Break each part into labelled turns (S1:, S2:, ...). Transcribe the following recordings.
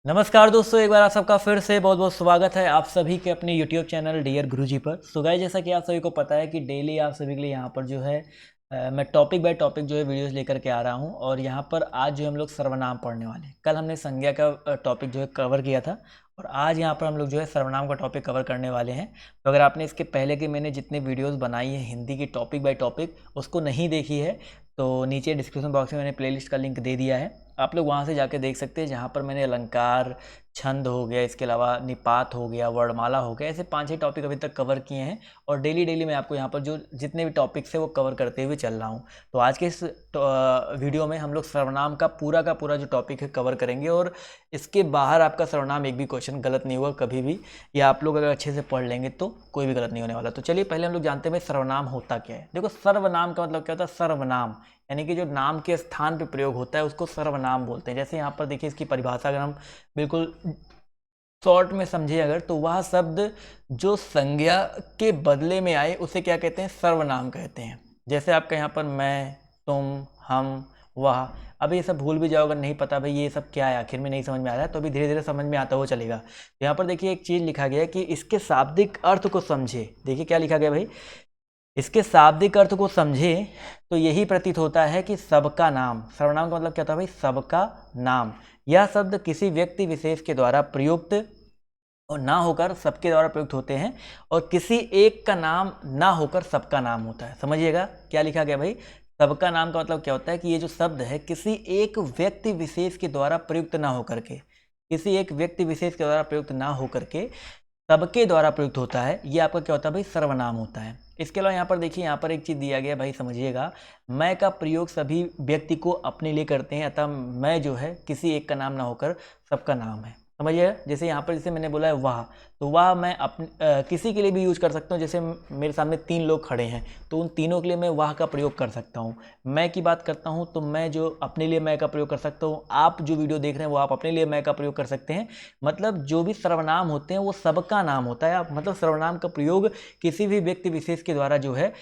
S1: नमस्कार दोस्तों, एक बार आप सबका फिर से बहुत बहुत स्वागत है आप सभी के अपने YouTube चैनल डियर गुरुजी पर। सो गाइस, जैसा कि आप सभी को पता है कि डेली आप सभी के लिए यहाँ पर जो है मैं टॉपिक बाय टॉपिक जो है वीडियोस लेकर के आ रहा हूँ। और यहाँ पर आज जो हम लोग सर्वनाम पढ़ने वाले हैं। कल हमने संज्ञा का टॉपिक जो है कवर किया था और आज यहाँ पर हम लोग जो है सर्वनाम का टॉपिक कवर करने वाले हैं। तो अगर आपने इसके पहले के मैंने जितने वीडियोज़ बनाई हैं हिंदी की टॉपिक बाय टॉपिक उसको नहीं देखी है तो नीचे डिस्क्रिप्शन बॉक्स में मैंने प्लेलिस्ट का लिंक दे दिया है, आप लोग वहाँ से जाके देख सकते हैं। जहाँ पर मैंने अलंकार, छंद हो गया, इसके अलावा निपात हो गया, वर्णमाला हो गया, ऐसे 5-6 टॉपिक अभी तक कवर किए हैं। और डेली मैं आपको यहाँ पर जो जितने भी टॉपिक्स है वो कवर करते हुए चल रहा हूँ। तो आज के इस वीडियो में हम लोग सर्वनाम का पूरा जो टॉपिक है कवर करेंगे। और इसके बाहर आपका सर्वनाम एक भी क्वेश्चन गलत नहीं हुआ कभी भी, या आप लोग अगर अच्छे से पढ़ लेंगे तो कोई भी गलत नहीं होने वाला। तो चलिए पहले हम लोग जानते हैं सर्वनाम होता क्या है। देखो, सर्वनाम का मतलब क्या होता है? सर्वनाम यानी कि जो नाम के स्थान पे प्रयोग होता है उसको सर्वनाम बोलते हैं। जैसे यहाँ पर देखिए, इसकी परिभाषा अगर हम बिल्कुल शॉर्ट में समझे अगर, तो वह शब्द जो संज्ञा के बदले में आए उसे क्या कहते हैं? सर्वनाम कहते हैं। जैसे आपका यहाँ पर मैं, तुम, हम, वह। अब ये सब भूल भी जाओगे, नहीं पता भाई ये सब क्या है, आखिर में नहीं समझ में आ रहा है, तो अभी धीरे धीरे समझ में आता हुआ चलेगा। तो यहाँ पर देखिए एक चीज़ लिखा गया है कि इसके शाब्दिक अर्थ को समझे। देखिए क्या लिखा गया भाई, इसके शाब्दिक अर्थ को समझे तो यही प्रतीत होता है कि सबका नाम। सर्वनाम का मतलब क्या था भाई? सबका नाम। यह शब्द किसी व्यक्ति विशेष के द्वारा प्रयुक्त और ना होकर सबके द्वारा प्रयुक्त होते हैं, और किसी एक का नाम ना होकर सबका नाम होता है। समझिएगा क्या लिखा गया भाई? सबका नाम का मतलब क्या होता है कि ये जो शब्द है किसी एक व्यक्ति विशेष के द्वारा प्रयुक्त ना होकर के, किसी एक व्यक्ति विशेष के द्वारा प्रयुक्त ना होकर के सबके द्वारा प्रयुक्त होता है। ये आपका क्या होता है भाई? सर्वनाम होता है। इसके अलावा यहाँ पर देखिए, यहाँ पर एक चीज़ दिया गया भाई, समझिएगा। मैं का प्रयोग सभी व्यक्ति को अपने लिए करते हैं, अतः मैं जो है किसी एक का नाम ना होकर सबका नाम है। समझिएगा। जैसे यहाँ पर जैसे मैंने बोला है वाह, तो वाह मैं अपने किसी के लिए भी यूज कर सकता हूँ। जैसे मेरे सामने 3 लोग खड़े हैं तो उन तीनों के लिए मैं वाह का प्रयोग कर सकता हूँ। मैं की बात करता हूँ तो मैं जो अपने लिए मैं का प्रयोग कर सकता हूँ। आप जो वीडियो देख रहे हैं वो आप अपने लिए मैं का प्रयोग कर सकते हैं। मतलब जो भी सर्वनाम होते हैं वो सबका नाम होता है। मतलब सर्वनाम का प्रयोग किसी भी व्यक्ति विशेष के द्वारा जो है,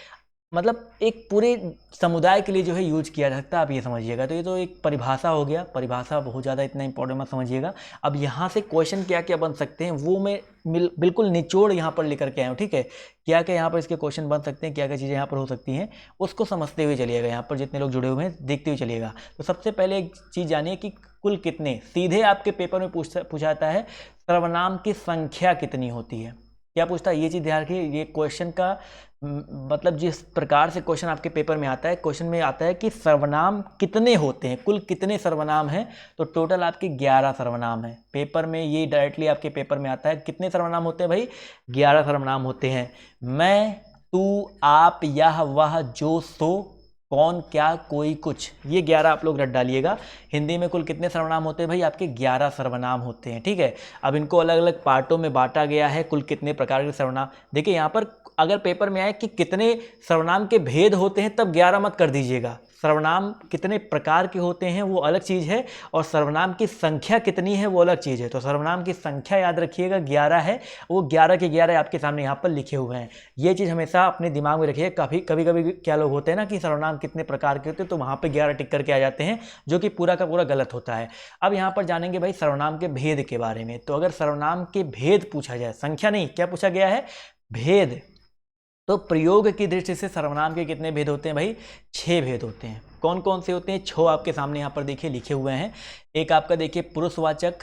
S1: मतलब एक पूरे समुदाय के लिए जो है यूज किया जा सकता है। आप ये समझिएगा। तो ये तो एक परिभाषा हो गया, परिभाषा बहुत ज़्यादा इतना इंपॉर्टेंट मत समझिएगा। अब यहाँ से क्वेश्चन क्या क्या बन सकते हैं वो मैं बिल्कुल निचोड़ यहाँ पर लेकर के आया हूँ, ठीक है। क्या क्या यहाँ पर इसके क्वेश्चन बन सकते हैं, क्या क्या चीज़ें यहाँ पर हो सकती हैं, उसको समझते हुए चलिएगा। यहाँ पर जितने लोग जुड़े हुए हैं देखते हुए चलिएगा। तो सबसे पहले एक चीज़ जानिए कि कुल कितने, सीधे आपके पेपर में पूछाता है सर्वनाम की संख्या कितनी होती है। क्या पूछता है ये चीज़ ध्यान रखिए। ये क्वेश्चन का मतलब जिस प्रकार से क्वेश्चन आपके पेपर में आता है, क्वेश्चन में आता है कि सर्वनाम कितने होते हैं, कुल कितने सर्वनाम हैं। तो टोटल आपके 11 सर्वनाम हैं पेपर में। ये डायरेक्टली आपके पेपर में आता है। कितने सर्वनाम होते हैं भाई? 11 सर्वनाम होते हैं। मैं, तू, आप, यह, वह, जो, सो, कौन, क्या, कोई, कुछ, ये 11 आप लोग रट डालिएगा। हिंदी में कुल कितने सर्वनाम होते हैं भाई? आपके 11 सर्वनाम होते हैं, ठीक है। अब इनको अलग अलग पार्टों में बांटा गया है। कुल कितने प्रकार के सर्वनाम, देखिए यहाँ पर अगर पेपर में आए कि कितने सर्वनाम के भेद होते हैं तब 11 मत कर दीजिएगा। सर्वनाम कितने प्रकार के होते हैं वो अलग चीज़ है, और सर्वनाम की संख्या कितनी है वो अलग चीज़ है। तो सर्वनाम की संख्या याद रखिएगा 11 है, वो 11 के 11 आपके सामने यहाँ पर लिखे हुए हैं। ये चीज़ हमेशा अपने दिमाग में रखिए। कभी क्या लोग होते हैं ना कि सर्वनाम कितने प्रकार के होते हैं तो वहाँ पर 11 टिक करके आ जाते हैं, जो कि पूरा का पूरा गलत होता है। अब यहाँ पर जानेंगे भाई सर्वनाम के भेद के बारे में। तो अगर सर्वनाम के भेद पूछा जाए, संख्या नहीं, क्या पूछा गया है? भेद। तो प्रयोग की दृष्टि से सर्वनाम के कितने भेद होते हैं भाई? 6 भेद होते हैं। कौन कौन से होते हैं? 6 आपके सामने यहाँ पर देखिए लिखे हुए हैं। एक आपका देखिए पुरुषवाचक,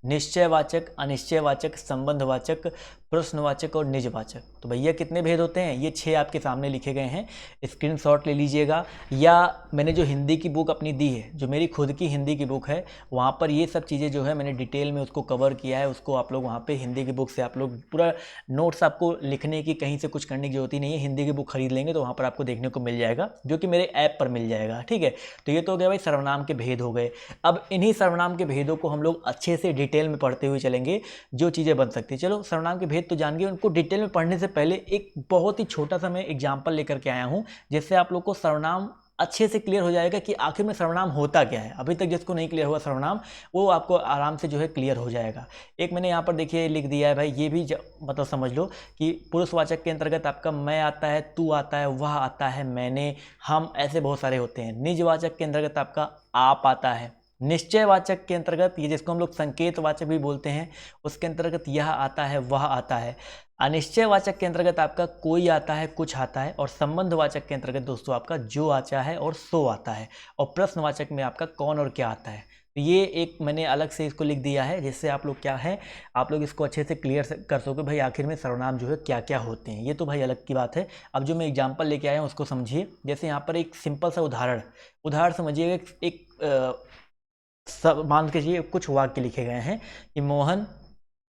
S1: निश्चयवाचक, अनिश्चयवाचक, संबंधवाचक, प्रश्नवाचक और निजवाचक। तो भैया कितने भेद होते हैं? ये 6 आपके सामने लिखे गए हैं। स्क्रीनशॉट ले लीजिएगा, या मैंने जो हिंदी की बुक अपनी दी है, जो मेरी खुद की हिंदी की बुक है, वहाँ पर ये सब चीज़ें जो है मैंने डिटेल में उसको कवर किया है। उसको आप लोग वहाँ पे हिंदी की बुक से आप लोग पूरा नोट्स, आपको लिखने की कहीं से कुछ करने की जरूरत ही नहीं है। हिंदी की बुक खरीद लेंगे तो वहाँ पर आपको देखने को मिल जाएगा, जो कि मेरे ऐप पर मिल जाएगा, ठीक है। तो ये तो हो गया भाई सर्वनाम के भेद हो गए। अब इन्हीं सर्वनाम के भेदों को हम लोग अच्छे से डिटेल में पढ़ते हुए चलेंगे, जो चीज़ें बन सकती हैं। चलो, सर्वनाम के भेद तो जान गए। उनको डिटेल में पढ़ने से पहले एक बहुत ही छोटा सा मैं एग्जाम्पल लेकर के आया हूँ, जिससे आप लोग को सर्वनाम अच्छे से क्लियर हो जाएगा कि आखिर में सर्वनाम होता क्या है। अभी तक जिसको नहीं क्लियर हुआ सर्वनाम, वो आपको आराम से जो है क्लियर हो जाएगा। एक मैंने यहाँ पर देखिए लिख दिया है भाई, ये भी मतलब समझ लो कि पुरुषवाचक के अंतर्गत आपका मैं आता है, तू आता है, वह आता है, मैंने, हम, ऐसे बहुत सारे होते हैं। निजवाचक के अंतर्गत आपका आप आता है, निश्चयवाचक के अंतर्गत, ये जिसको हम लोग संकेतवाचक भी बोलते हैं, उसके अंतर्गत यह आता है, वह आता है। अनिश्चयवाचक के अंतर्गत आपका कोई आता है, कुछ आता है। और संबंधवाचक के अंतर्गत दोस्तों आपका जो आता है और सो आता है। और प्रश्नवाचक में आपका कौन और क्या आता है। तो ये एक मैंने अलग से इसको लिख दिया है, जिससे आप लोग क्या है, आप लोग इसको अच्छे से क्लियर कर सको भाई आखिर में सर्वनाम जो है क्या क्या होते हैं। ये तो भाई अलग की बात है। अब जो मैं एग्जाम्पल लेके आया हूँ उसको समझिए। जैसे यहाँ पर एक सिंपल सा उदाहरण समझिएगा। मान के चलिए कुछ वाक्य लिखे गए हैं कि मोहन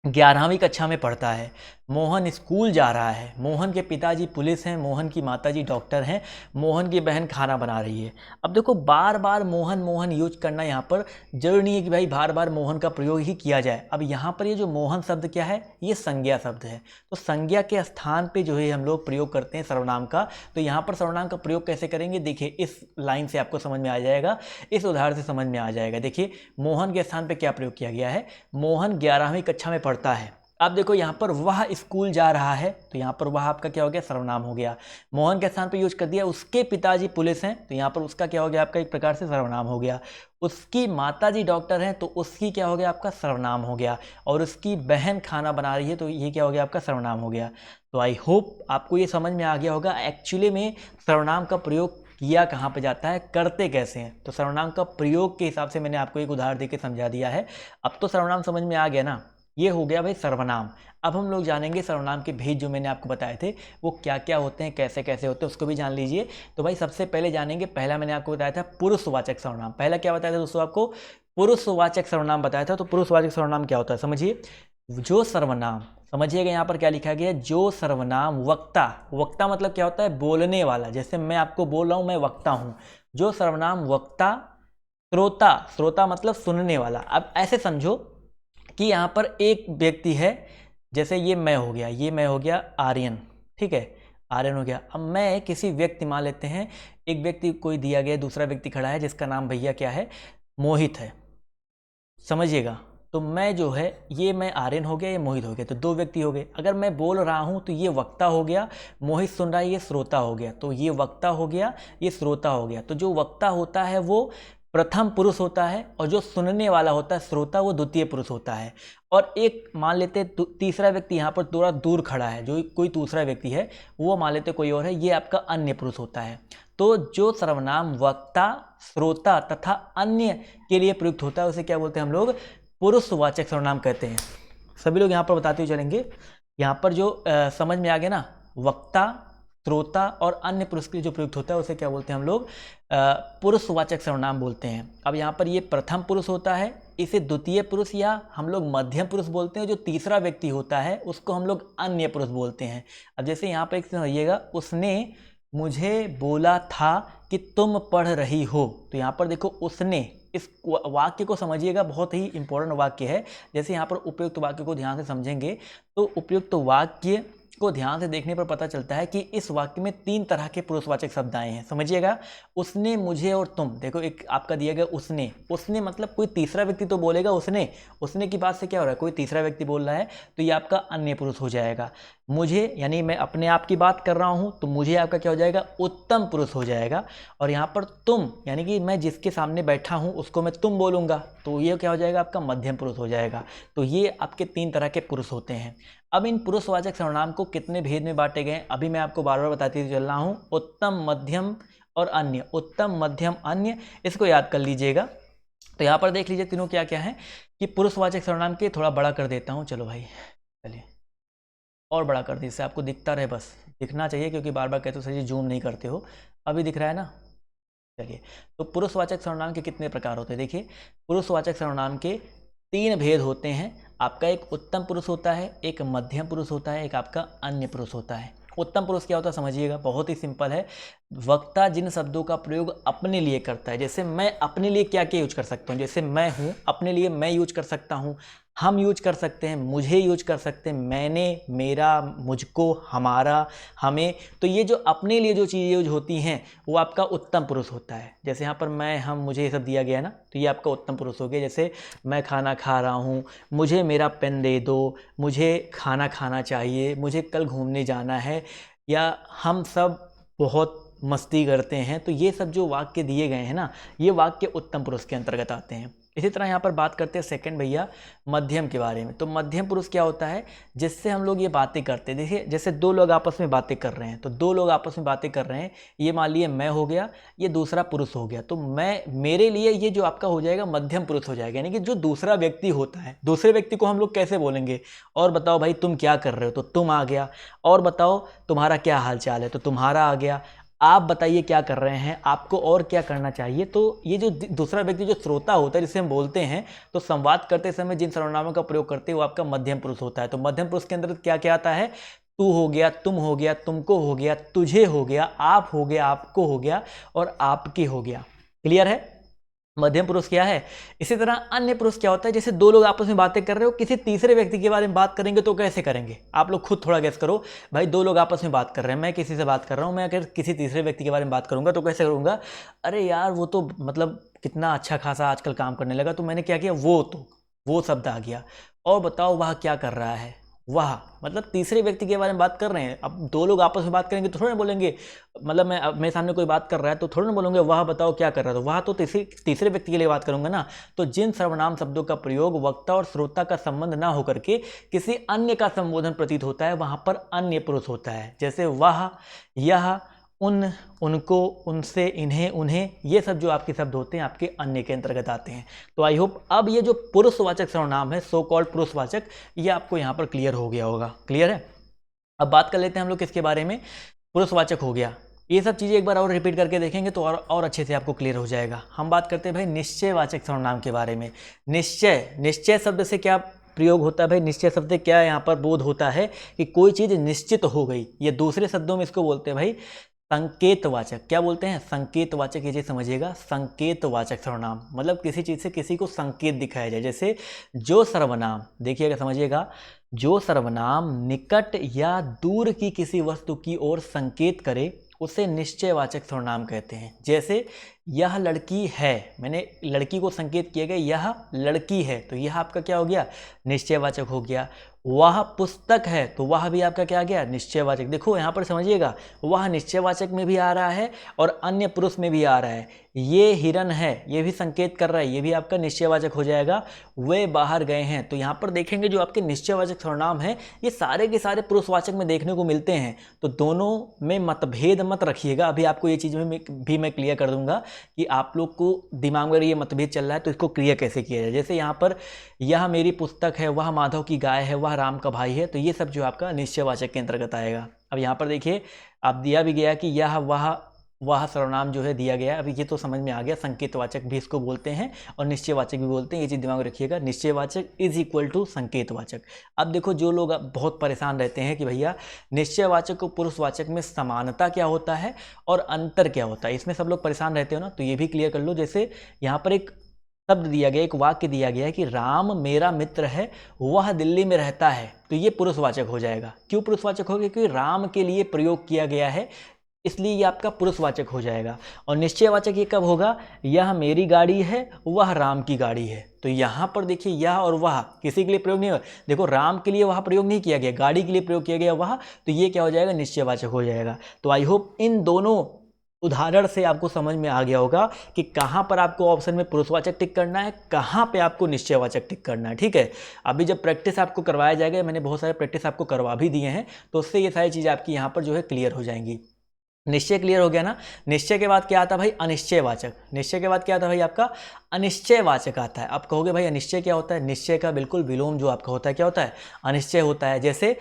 S1: 11वीं कक्षा में पढ़ता है, मोहन स्कूल जा रहा है, मोहन के पिताजी पुलिस हैं, मोहन की माताजी डॉक्टर हैं, मोहन की बहन खाना बना रही है। अब देखो बार बार मोहन मोहन यूज करना यहाँ पर जरूरी नहीं है कि भाई बार बार मोहन का प्रयोग ही किया जाए। अब यहाँ पर ये जो मोहन शब्द क्या है, ये संज्ञा शब्द है। तो संज्ञा के स्थान पे जो है हम लोग प्रयोग करते हैं सर्वनाम का। तो यहाँ पर सर्वनाम का प्रयोग कैसे करेंगे, देखिए इस लाइन से आपको समझ में आ जाएगा, इस उदाहरण से समझ में आ जाएगा। देखिए मोहन के स्थान पर क्या प्रयोग किया गया है, मोहन 11वीं कक्षा में पढ़ता है। अब देखो यहाँ पर वह स्कूल जा रहा है, तो यहाँ पर वह आपका क्या हो गया, सर्वनाम हो गया। मोहन के स्थान पर यूज कर दिया उसके पिताजी पुलिस हैं, तो यहाँ पर उसका क्या हो गया, आपका एक प्रकार से सर्वनाम हो गया। उसकी माताजी डॉक्टर हैं, तो उसकी क्या हो गया, आपका सर्वनाम हो गया। और उसकी बहन खाना बना रही है, तो ये क्या हो गया, आपका सर्वनाम हो गया। तो आई होप आपको ये समझ में आ गया होगा एक्चुअली में सर्वनाम का प्रयोग किया कहाँ पे जाता है, करते कैसे हैं। तो सर्वनाम का प्रयोग के हिसाब से मैंने आपको एक उदाहरण देकर समझा दिया है। अब तो सर्वनाम समझ में आ गया ना, ये हो गया भाई सर्वनाम। अब हम लोग जानेंगे सर्वनाम के भेद जो मैंने आपको बताए थे वो क्या क्या होते हैं, कैसे कैसे होते हैं, उसको भी जान लीजिए। तो भाई सबसे पहले जानेंगे, पहला मैंने आपको बताया था पुरुषवाचक सर्वनाम। पहला क्या बताया था दोस्तों आपको, पुरुषवाचक सर्वनाम बताया था। तो पुरुषवाचक सर्वनाम क्या होता है समझिए। जो सर्वनाम, समझिएगा यहाँ पर क्या लिखा गया है, जो सर्वनाम वक्ता, वक्ता मतलब क्या होता है, बोलने वाला। जैसे मैं आपको बोल रहा हूँ, मैं वक्ता हूँ। जो सर्वनाम वक्ता, श्रोता, श्रोता मतलब सुनने वाला। अब ऐसे समझो कि यहाँ पर एक व्यक्ति है, जैसे ये मैं हो गया, ये मैं हो गया आर्यन, ठीक है, आर्यन हो गया। अब मैं किसी व्यक्ति, मान लेते हैं एक व्यक्ति कोई दिया गया, दूसरा व्यक्ति खड़ा है जिसका नाम भैया क्या है, मोहित है, समझिएगा। तो मैं जो है, ये मैं आर्यन हो गया, ये मोहित हो गया, तो दो व्यक्ति हो गए। अगर मैं बोल रहा हूँ तो ये वक्ता हो गया, मोहित सुन रहा है, ये श्रोता हो गया। तो ये वक्ता हो गया, ये श्रोता हो गया। तो जो वक्ता होता है वो प्रथम पुरुष होता है, और जो सुनने वाला होता है श्रोता, वो द्वितीय पुरुष होता है। और एक मान लेते तीसरा व्यक्ति यहाँ पर थोड़ा दूर खड़ा है, जो कोई दूसरा व्यक्ति है वो मान लेते कोई और है, ये आपका अन्य पुरुष होता है। तो जो सर्वनाम वक्ता, श्रोता तथा अन्य के लिए प्रयुक्त होता है उसे क्या बोलते हैं हम लोग, पुरुषवाचक सर्वनाम कहते हैं। सभी लोग यहाँ पर बताते हुए चलेंगे। यहाँ पर जो समझ में आ गया ना, वक्ता, श्रोता और अन्य पुरुष के लिए जो प्रयुक्त होता है उसे क्या बोलते हैं हम लोग, पुरुषवाचक सर्वनाम बोलते हैं। अब यहाँ पर ये प्रथम पुरुष होता है, इसे द्वितीय पुरुष या हम लोग मध्यम पुरुष बोलते हैं। जो तीसरा व्यक्ति होता है उसको हम लोग अन्य पुरुष बोलते हैं। अब जैसे यहाँ पर एक समझिएगा, उसने मुझे बोला था कि तुम पढ़ रही हो। तो यहाँ पर देखो उसने, इस वाक्य को समझिएगा, बहुत ही इंपॉर्टेंट वाक्य है। जैसे यहाँ पर उपयुक्त वाक्य को ध्यान से समझेंगे तो उपयुक्त वाक्य को ध्यान से देखने पर पता चलता है कि इस वाक्य में 3 तरह के पुरुषवाचक शब्द आए हैं। समझिएगा, उसने, मुझे और तुम। देखो एक आपका दिया गया उसने, उसने मतलब कोई तीसरा व्यक्ति तो बोलेगा उसने की बात से क्या हो रहा है, कोई तीसरा व्यक्ति बोल रहा है, तो ये आपका अन्य पुरुष हो जाएगा। मुझे यानी मैं अपने आप की बात कर रहा हूँ, तो मुझे आपका क्या हो जाएगा, उत्तम पुरुष हो जाएगा। और यहाँ पर तुम यानी कि मैं जिसके सामने बैठा हूँ उसको मैं तुम बोलूँगा, तो ये क्या हो जाएगा, आपका मध्यम पुरुष हो जाएगा। तो ये आपके 3 तरह के पुरुष होते हैं। अब इन पुरुषवाचक सर्वनाम को कितने भेद में बांटे गए, अभी मैं आपको बार बार बताते चल रहा हूँ। उत्तम, मध्यम और अन्य, उत्तम, मध्यम, अन्य, इसको याद कर लीजिएगा। तो यहाँ पर देख लीजिए तीनों क्या क्या है कि पुरुषवाचक सर्वनाम के, थोड़ा बड़ा कर देता हूँ, चलो भाई चलिए और बड़ा कर दी, इससे आपको दिखता रहे, बस दिखना चाहिए, क्योंकि बार बार कहते हो सर जी जूम नहीं करते हो। अभी दिख रहा है ना, चलिए। तो पुरुषवाचक सर्वनाम के कितने प्रकार होते हैं, देखिए पुरुषवाचक सर्वनाम के 3 भेद होते हैं। आपका एक उत्तम पुरुष होता है, एक मध्यम पुरुष होता है, एक आपका अन्य पुरुष होता है। उत्तम पुरुष क्या होता है समझिएगा, बहुत ही सिंपल है। वक्ता जिन शब्दों का प्रयोग अपने लिए करता है, जैसे मैं अपने लिए क्या क्या यूज कर सकता हूँ, जैसे मैं हूँ, अपने लिए मैं यूज कर सकता हूँ, हम यूज कर सकते हैं, मुझे यूज कर सकते हैं, मैंने, मेरा, मुझको, हमारा, हमें। तो ये जो अपने लिए जो चीज़ें यूज होती हैं वो आपका उत्तम पुरुष होता है। जैसे यहाँ पर मैं, हम, मुझे ये सब दिया गया है ना, तो ये आपका उत्तम पुरुष हो गया। जैसे मैं खाना खा रहा हूँ, मुझे मेरा पेन दे दो, मुझे खाना खाना चाहिए, मुझे कल घूमने जाना है, या हम सब बहुत मस्ती करते हैं। तो ये सब जो वाक्य दिए गए हैं ना, ये वाक्य उत्तम पुरुष के अंतर्गत आते हैं। इसी तरह यहाँ पर बात करते हैं सेकंड भैया मध्यम के बारे में। तो मध्यम पुरुष क्या होता है, जिससे हम लोग ये बातें करते हैं। देखिए जैसे दो लोग आपस में बातें कर रहे हैं, तो दो लोग आपस में बातें कर रहे हैं, ये मान लिए मैं हो गया, ये दूसरा पुरुष हो गया, तो मेरे लिए ये जो आपका हो जाएगा मध्यम पुरुष हो जाएगा। यानी कि जो दूसरा व्यक्ति होता है, दूसरे व्यक्ति को हम लोग कैसे बोलेंगे, और बताओ भाई तुम क्या कर रहे हो, तो तुम आ गया। और बताओ तुम्हारा क्या हाल चाल है, तो तुम्हारा आ गया। आप बताइए क्या कर रहे हैं, आपको और क्या करना चाहिए। तो ये जो दूसरा व्यक्ति जो श्रोता होता है जिसे हम बोलते हैं, तो संवाद करते समय जिन सर्वनामों का प्रयोग करते हैं वो आपका मध्यम पुरुष होता है। तो मध्यम पुरुष के अंदर क्या क्या आता है, तू हो गया, तुम हो गया, तुमको हो गया, तुझे हो गया, आप हो गया, आपको हो गया, और आपके हो गया। क्लियर है, मध्यम पुरुष क्या है। इसी तरह अन्य पुरुष क्या होता है, जैसे दो लोग आपस में बातें कर रहे हो, किसी तीसरे व्यक्ति के बारे में बात करेंगे तो कैसे करेंगे, आप लोग खुद थोड़ा गेस करो। भाई दो लोग आपस में बात कर रहे हैं, मैं किसी से बात कर रहा हूं, मैं अगर किसी तीसरे व्यक्ति के बारे में बात करूंगा तो कैसे करूंगा, अरे यार वो तो मतलब कितना अच्छा खासा आजकल काम करने लगा, तो मैंने क्या किया, वो शब्द आ गया। और बताओ वह क्या कर रहा है, वह मतलब तीसरे व्यक्ति के बारे में बात कर रहे हैं। अब दो लोग आपस में बात करेंगे तो थोड़ा ना बोलेंगे, मतलब मेरे सामने कोई बात कर रहा है तो थोड़ा ना बोलूँगे वह बताओ क्या कर रहा है, तो वह तो तीसरे व्यक्ति के लिए बात करूंगा ना। तो जिन सर्वनाम शब्दों का प्रयोग वक्ता और श्रोता का संबंध ना होकर के किसी अन्य का संबोधन प्रतीत होता है, वहां पर अन्य पुरुष होता है। जैसे वह, यह, उन, उनको, उनसे, इन्हें, उन्हें, ये सब जो आपके शब्द होते हैं आपके अन्य के अंतर्गत आते हैं। तो आई होप अब ये जो पुरुषवाचक सर्वनाम है, सो कॉल्ड पुरुषवाचक, ये आपको यहाँ पर क्लियर हो गया होगा। क्लियर है। अब बात कर लेते हैं हम लोग किसके बारे में, पुरुषवाचक हो गया। ये सब चीज़ें एक बार और रिपीट करके देखेंगे तो और अच्छे से आपको क्लियर हो जाएगा। हम बात करते हैं भाई निश्चयवाचक सर्वनाम के बारे में। निश्चय शब्द से क्या प्रयोग होता है भाई, निश्चय शब्द से क्या यहाँ पर बोध होता है कि कोई चीज़ निश्चित हो गई। ये दूसरे शब्दों में इसको बोलते हैं भाई संकेतवाचक। क्या बोलते हैं, संकेतवाचक। ये चीज समझिएगा, संकेतवाचक सर्वनाम मतलब किसी चीज से किसी को संकेत दिखाया जाए। जैसे जो सर्वनाम, देखिएगा समझिएगा, जो सर्वनाम निकट या दूर की किसी वस्तु की ओर संकेत करे उसे निश्चयवाचक सर्वनाम कहते हैं। जैसे यह लड़की है, मैंने लड़की को संकेत किया गया यह लड़की है, तो यह आपका क्या हो गया, निश्चयवाचक हो गया। वह पुस्तक है, तो वह भी आपका क्या आ गया, निश्चयवाचक। देखो यहाँ पर समझिएगा, वह निश्चयवाचक में भी आ रहा है और अन्य पुरुष में भी आ रहा है। ये हिरन है, ये भी संकेत कर रहा है, ये भी आपका निश्चयवाचक हो जाएगा। वे बाहर गए हैं, तो यहाँ पर देखेंगे जो आपके निश्चयवाचक सर्वनाम है ये सारे के सारे पुरुषवाचक में देखने को मिलते हैं। तो दोनों में मतभेद मत रखिएगा। अभी आपको ये चीज़ भी मैं क्लियर कर दूंगा कि आप लोग को दिमाग में ये मतभेद चल रहा है तो इसको क्लियर कैसे किया जाए। जैसे यहाँ पर यह मेरी पुस्तक है, वह माधव की गाय है, वह राम का भाई है, तो ये सब जो आपका निश्चयवाचक के अंतर्गत आएगा। अब यहाँ पर देखिए आप दिया भी गया कि यह वह सर्वनाम जो है दिया गया है। अभी ये तो समझ में आ गया, संकेतवाचक भी इसको बोलते हैं और निश्चयवाचक भी बोलते हैं। ये चीज़ दिमाग में रखिएगा, निश्चयवाचक इज इक्वल टू संकेतवाचक। अब देखो जो लोग बहुत परेशान रहते हैं कि भैया निश्चयवाचक और पुरुषवाचक में समानता क्या होता है और अंतर क्या होता है, इसमें सब लोग परेशान रहते हो ना, तो ये भी क्लियर कर लो। जैसे यहाँ पर एक शब्द दिया गया, एक वाक्य दिया गया है कि राम मेरा मित्र है, वह दिल्ली में रहता है, तो ये पुरुषवाचक हो जाएगा। क्यों पुरुषवाचक हो गया, क्योंकि राम के लिए प्रयोग किया गया है, इसलिए ये आपका पुरुषवाचक हो जाएगा। और निश्चयवाचक ये कब होगा, यह मेरी गाड़ी है, वह राम की गाड़ी है, तो यहाँ पर देखिए यह और वह किसी के लिए प्रयोग नहीं हुआ। देखो राम के लिए वह प्रयोग नहीं किया गया, गाड़ी के लिए प्रयोग किया गया वह, तो ये क्या हो जाएगा, निश्चयवाचक हो जाएगा। तो आई होप इन दोनों उदाहरण से आपको समझ में आ गया होगा कि कहाँ पर आपको ऑप्शन में पुरुषवाचक टिक करना है, कहाँ पे आपको निश्चयवाचक टिक करना है। ठीक है, अभी जब प्रैक्टिस आपको करवाया जाएगा, मैंने बहुत सारे प्रैक्टिस आपको करवा भी दिए हैं, तो उससे ये सारी चीज़ें आपकी यहाँ पर जो है क्लियर हो जाएंगी। निश्चय क्लियर हो गया ना। निश्चय के बाद क्या आता है भाई, अनिश्चयवाचक। निश्चय के बाद क्या आता है भाई, आपका अनिश्चयवाचक आता है। आप कहोगे भाई अनिश्चय क्या होता है, निश्चय का बिल्कुल विलोम जो आपका होता है क्या होता है, अनिश्चय होता है। जैसे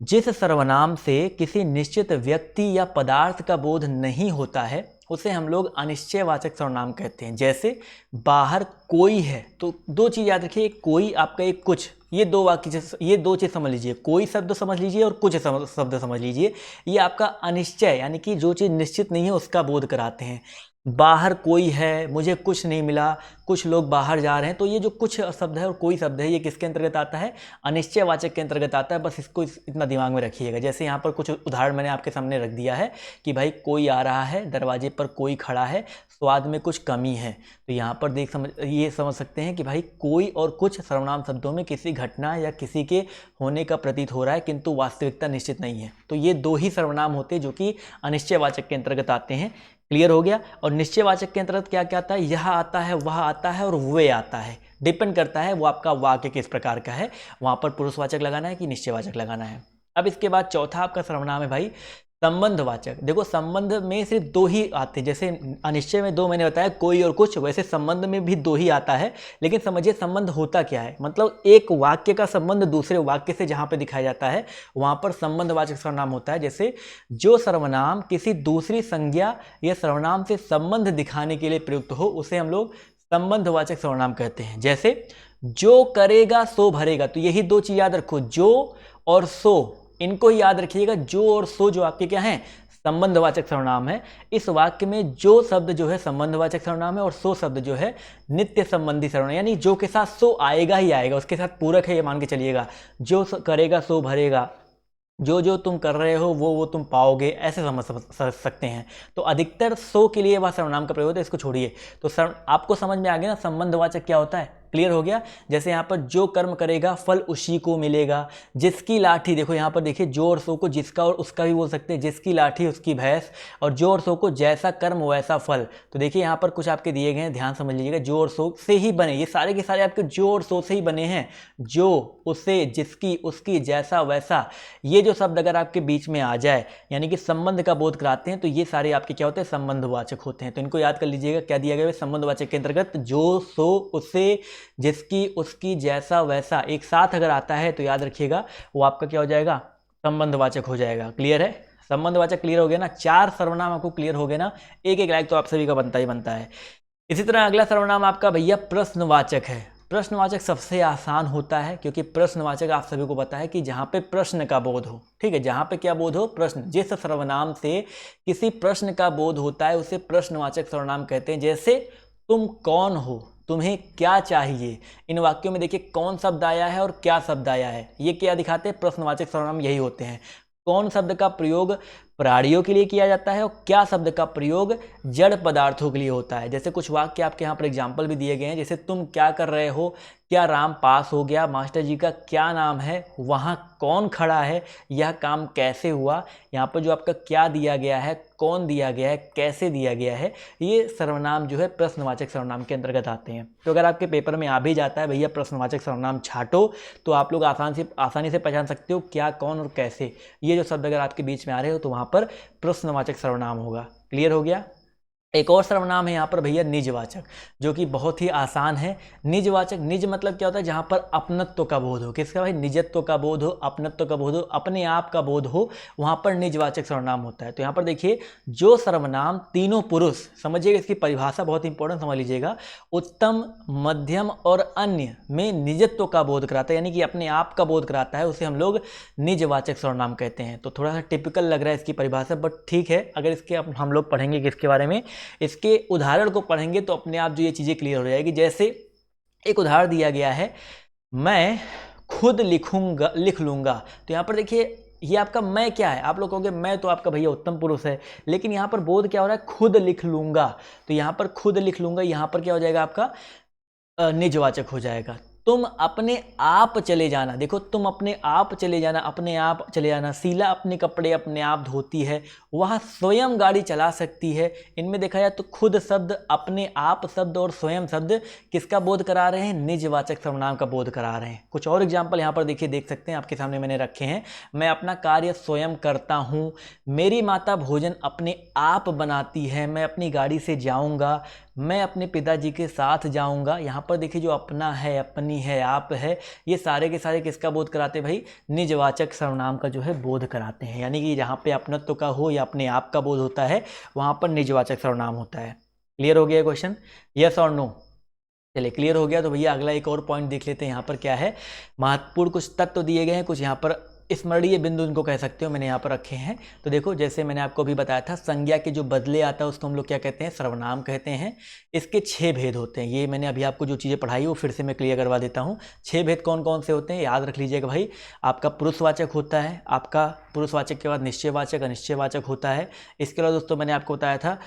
S1: जिस सर्वनाम से किसी निश्चित व्यक्ति या पदार्थ का बोध नहीं होता है उसे हम लोग अनिश्चयवाचक सर्वनाम कहते हैं। जैसे बाहर कोई है, तो दो चीज़ याद रखिए, कोई आपका एक कुछ, ये दो चीज़ समझ लीजिए, कोई शब्द समझ लीजिए और कुछ शब्द समझ लीजिए। ये आपका अनिश्चय यानी कि जो चीज़ निश्चित नहीं है उसका बोध कराते हैं। बाहर कोई है, मुझे कुछ नहीं मिला, कुछ लोग बाहर जा रहे हैं, तो ये जो कुछ शब्द है और कोई शब्द है ये किसके अंतर्गत आता है, अनिश्चयवाचक के अंतर्गत आता है। बस इसको इतना दिमाग में रखिएगा। जैसे यहाँ पर कुछ उदाहरण मैंने आपके सामने रख दिया है कि भाई कोई आ रहा है, दरवाजे पर कोई खड़ा है, स्वाद में कुछ कमी है, तो यहाँ पर ये समझ सकते हैं कि भाई कोई और कुछ सर्वनाम शब्दों में किसी घटना या किसी के होने का प्रतीत हो रहा है किंतु वास्तविकता निश्चित नहीं है। तो ये दो ही सर्वनाम होते हैं जो कि अनिश्चयवाचक के अंतर्गत आते हैं। क्लियर हो गया। और निश्चयवाचक के अंतर्गत क्या क्या आता है, यह आता है, वह आता है और वे आता है। डिपेंड करता है वो आपका वाक्य किस प्रकार का है, वहां पर पुरुषवाचक लगाना है कि निश्चयवाचक लगाना है। अब इसके बाद चौथा आपका सर्वनाम है भाई संबंधवाचक। देखो संबंध में सिर्फ दो ही आते हैं, जैसे अनिश्चय में दो मैंने बताया कोई और कुछ, वैसे संबंध में भी दो ही आता है। लेकिन समझिए संबंध होता क्या है, मतलब एक वाक्य का संबंध दूसरे वाक्य से जहां पे दिखाया जाता है वहां पर संबंधवाचक सर्वनाम होता है। जैसे जो सर्वनाम किसी दूसरी संज्ञा या सर्वनाम से संबंध दिखाने के लिए प्रयुक्त हो उसे हम लोग संबंधवाचक सर्वनाम कहते हैं। जैसे जो करेगा सो भरेगा, तो यही दो चीज याद रखो, जो और सो, इनको याद रखिएगा। जो और सो जो आपके क्या हैं, संबंधवाचक सर्वनाम है। इस वाक्य में जो शब्द जो है संबंधवाचक सर्वनाम है और सो शब्द जो है नित्य संबंधी सर्वनाम, यानी जो के साथ सो आएगा ही आएगा, उसके साथ पूरक है ये मान के चलिएगा। जो करेगा सो भरेगा, जो जो तुम कर रहे हो वो तुम पाओगे, ऐसे समझ सकते हैं। तो अधिकतर सो के लिए वह सर्वनाम का प्रयोग होता है, इसको छोड़िए। तो आपको समझ में आ गया ना संबंधवाचक क्या होता है, क्लियर हो गया। जैसे यहाँ पर जो कर्म करेगा फल उसी को मिलेगा, जिसकी लाठी, देखो यहाँ पर देखिए जो और सो को जिसका और उसका भी बोल सकते हैं, जिसकी लाठी उसकी भैंस, और जो और सो को जैसा कर्म वैसा फल। तो देखिए यहाँ पर कुछ आपके दिए गए हैं, ध्यान समझ लीजिएगा। जो और सो से ही बने, ये सारे के सारे आपके जो और सो से ही बने हैं। जो, उसे, जिसकी, उसकी, जैसा वैसा, ये जो शब्द अगर आपके बीच में आ जाए यानी कि संबंध का बोध कराते हैं, तो ये सारे आपके क्या होते हैं, संबंधवाचक होते हैं। तो इनको याद कर लीजिएगा, क्या दिया गया है संबंधवाचक के अंतर्गत, जो, सो, उससे, जिसकी, उसकी, जैसा वैसा, एक साथ अगर आता है तो याद रखिएगा वो आपका क्या हो जाएगा, संबंधवाचक हो जाएगा। क्लियर है, संबंधवाचक क्लियर हो गया ना, 4 सर्वनाम आपको क्लियर हो गए ना, एक लाइक तो आप सभी का बनता ही बनता है। इसी तरह अगला सर्वनाम आपका भैया प्रश्नवाचक है। प्रश्नवाचक सबसे आसान होता है, क्योंकि प्रश्नवाचक आप सभी को पता है कि जहां पे प्रश्न का बोध हो, ठीक है, जहां पे क्या बोध हो, प्रश्न, जिस सर्वनाम से किसी प्रश्न का बोध होता है उसे प्रश्नवाचक सर्वनाम कहते हैं। जैसे तुम कौन हो, तुम्हें क्या चाहिए, इन वाक्यों में देखिए कौन शब्द आया है और क्या शब्द आया है, ये क्या दिखाते हैं, प्रश्नवाचक सर्वनाम यही होते हैं। कौन शब्द का प्रयोग प्राणियों के लिए किया जाता है और क्या शब्द का प्रयोग जड़ पदार्थों के लिए होता है। जैसे कुछ वाक्य आपके यहाँ पर एग्जाम्पल भी दिए गए हैं, जैसे तुम क्या कर रहे हो, क्या राम पास हो गया, मास्टर जी का क्या नाम है, वहाँ कौन खड़ा है, यह काम कैसे हुआ। यहाँ पर जो आपका क्या दिया गया है, कौन दिया गया है, कैसे दिया गया है, ये सर्वनाम जो है प्रश्नवाचक सर्वनाम के अंतर्गत आते हैं। तो अगर आपके पेपर में आ भी जाता है भैया प्रश्नवाचक सर्वनाम छाटो, तो आप लोग आसानी से पहचान सकते हो क्या, कौन और कैसे, ये जो शब्द अगर आपके बीच में आ रहे हो तो वहाँ पर प्रश्नवाचक सर्वनाम होगा। क्लियर हो गया। एक और सर्वनाम है यहाँ पर भैया निजवाचक, जो कि बहुत ही आसान है। निजवाचक, निज मतलब क्या होता है, जहाँ पर अपनत्व का बोध हो, किसका भाई, निजत्व का बोध हो, अपनत्व का बोध हो, अपने आप का बोध हो, वहाँ पर निजवाचक सर्वनाम होता है। तो यहाँ पर देखिए जो सर्वनाम तीनों पुरुष, समझिएगा इसकी परिभाषा बहुत इंपॉर्टेंट समझ लीजिएगा, उत्तम, मध्यम और अन्य में निजत्व का बोध कराता है, यानी कि अपने आप का बोध कराता है, उसे हम लोग निजवाचक सर्वनाम कहते हैं। तो थोड़ा सा टिपिकल लग रहा है इसकी परिभाषा, बट ठीक है, अगर इसके हम लोग पढ़ेंगे कि इसके बारे में, इसके उदाहरण को पढ़ेंगे तो अपने आप जो ये चीज़ें क्लियर हो जाएगी। जैसे एक उदाहरण दिया गया है, मैं खुद लिख लूँगा। तो यहाँ पर देखिए ये आपका मैं क्या है, आप लोग कहोगे मैं तो आपका भैया उत्तम पुरुष है, लेकिन यहाँ पर बोध क्या हो रहा है, खुद लिख लूँगा। तो यहाँ पर खुद लिख लूँगा, यहाँ पर क्या हो जाएगा आपका निजवाचक हो जाएगा। तुम अपने आप चले जाना, देखो तुम अपने आप चले जाना, अपने आप चले जाना। शीला अपने कपड़े अपने आप धोती है, वह स्वयं गाड़ी चला सकती है। इनमें देखा जाए तो खुद शब्द, अपने आप शब्द और स्वयं शब्द किसका बोध करा रहे हैं, निजवाचक सर्वनाम का बोध करा रहे हैं। कुछ और एग्जाम्पल यहाँ पर देखिए, देख सकते हैं, आपके सामने मैंने रखे हैं। मैं अपना कार्य स्वयं करता हूँ, मेरी माता भोजन अपने आप बनाती है, मैं अपनी गाड़ी से जाऊँगा, मैं अपने पिताजी के साथ जाऊंगा। यहाँ पर देखिए जो अपना है, अपनी है, आप है, ये सारे के सारे किसका बोध कराते हैं भाई, निजवाचक सर्वनाम का जो है बोध कराते हैं। यानी कि जहाँ पे अपनत्व का हो या अपने आप का बोध होता है वहाँ पर निजवाचक सर्वनाम होता है। क्लियर हो गया क्वेश्चन, यस और नो। चलिए क्लियर हो गया तो भैया अगला एक और पॉइंट देख लेते हैं। यहाँ पर क्या है, महत्वपूर्ण कुछ तत्व दिए गए हैं, कुछ यहाँ पर स्मरणीय बिंदु इनको कह सकते हो, मैंने यहाँ पर रखे हैं। तो देखो जैसे मैंने आपको अभी बताया था, संज्ञा के जो बदले आता है उसको हम लोग क्या कहते हैं, सर्वनाम कहते हैं। इसके 6 भेद होते हैं, ये मैंने अभी आपको जो चीज़ें पढ़ाई वो फिर से मैं क्लियर करवा देता हूँ। 6 भेद कौन कौन से होते हैं याद रख लीजिएगा भाई। आपका पुरुषवाचक होता है, आपका पुरुषवाचक के बाद निश्चयवाचक, अनिश्चयवाचक होता है। इसके अलावा दोस्तों मैंने आपको बताया था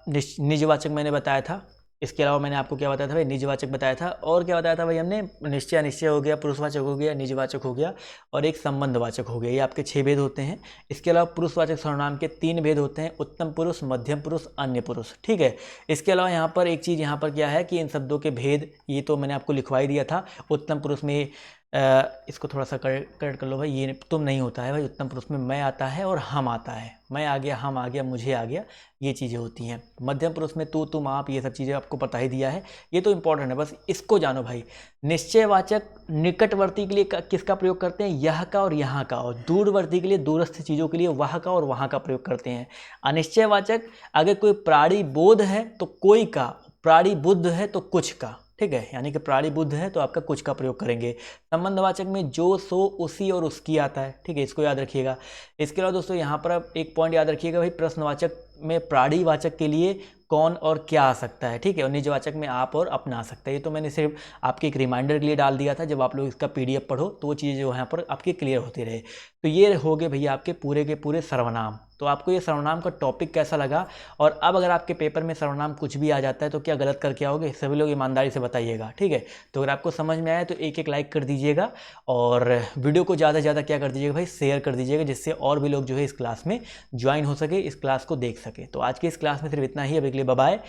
S1: निजवाचक मैंने बताया था, इसके अलावा मैंने आपको क्या बताया था भाई, निजवाचक बताया था। और क्या बताया था भाई हमने, निश्चय अनिश्चय हो गया, पुरुषवाचक हो गया, निजवाचक हो गया, और एक संबंधवाचक हो गया। ये आपके 6 भेद होते हैं। इसके अलावा पुरुषवाचक सर्वनाम के 3 भेद होते हैं, उत्तम पुरुष, मध्यम पुरुष, अन्य पुरुष। ठीक है। इसके अलावा यहाँ पर एक चीज़ यहाँ पर क्या है कि इन शब्दों के भेद, ये तो मैंने आपको लिखवा ही दिया था। उत्तम पुरुष में इसको थोड़ा सा करेक्ट कर लो भाई, ये तुम नहीं होता है भाई। उत्तम पुरुष में मैं आता है और हम आता है, मैं आ गया, हम आ गया, मुझे आ गया, ये चीज़ें होती हैं। मध्यम पुरुष में तू, तुम, आप, ये सब चीज़ें आपको पता ही दिया है, ये तो इंपॉर्टेंट है, बस इसको जानो भाई। निश्चयवाचक निकटवर्ती के लिए किसका प्रयोग करते हैं, यह का और यहाँ का, और दूरवर्ती के लिए दूरस्थ चीज़ों के लिए वह का और वहाँ का प्रयोग करते हैं। अनिश्चयवाचक अगर कोई प्राणी बोध है तो कोई का, प्राणी बुद्ध है तो कुछ का। ठीक है, यानी कि प्राणी बुद्ध है तो आपका कुछ का प्रयोग करेंगे। संबंधवाचक में जो, सो, उसी और उसकी आता है। ठीक है, इसको याद रखिएगा। इसके अलावा दोस्तों यहाँ पर आप एक पॉइंट याद रखिएगा भाई, प्रश्नवाचक में प्राणीवाचक के लिए कौन और क्या आ सकता है। ठीक है, और निजवाचक में आप और अपना आ सकता है। ये तो मैंने सिर्फ आपके एक रिमाइंडर के लिए डाल दिया था, जब आप लोग इसका PDF पढ़ो तो वो चीज़ें जो यहाँ पर आपके क्लियर होती रहे। तो ये हो गए भैया आपके पूरे के पूरे सर्वनाम। तो आपको ये सर्वनाम का टॉपिक कैसा लगा, और अब अगर आपके पेपर में सर्वनाम कुछ भी आ जाता है तो क्या गलत करके आओगे, सभी लोग ईमानदारी से बताइएगा। ठीक है, तो अगर आपको समझ में आया तो एक लाइक कर दीजिएगा, और वीडियो को ज़्यादा से ज़्यादा क्या कर दीजिएगा भाई, शेयर कर दीजिएगा, जिससे और भी लोग जो है इस क्लास में ज्वाइन हो सके, इस क्लास को देख सके। तो आज की इस क्लास में सिर्फ इतना ही। अभी के लिए बाय बाय,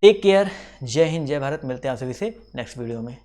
S1: टेक केयर, जय हिंद, जय भारत। मिलते हैं आप सभी से नेक्स्ट वीडियो में।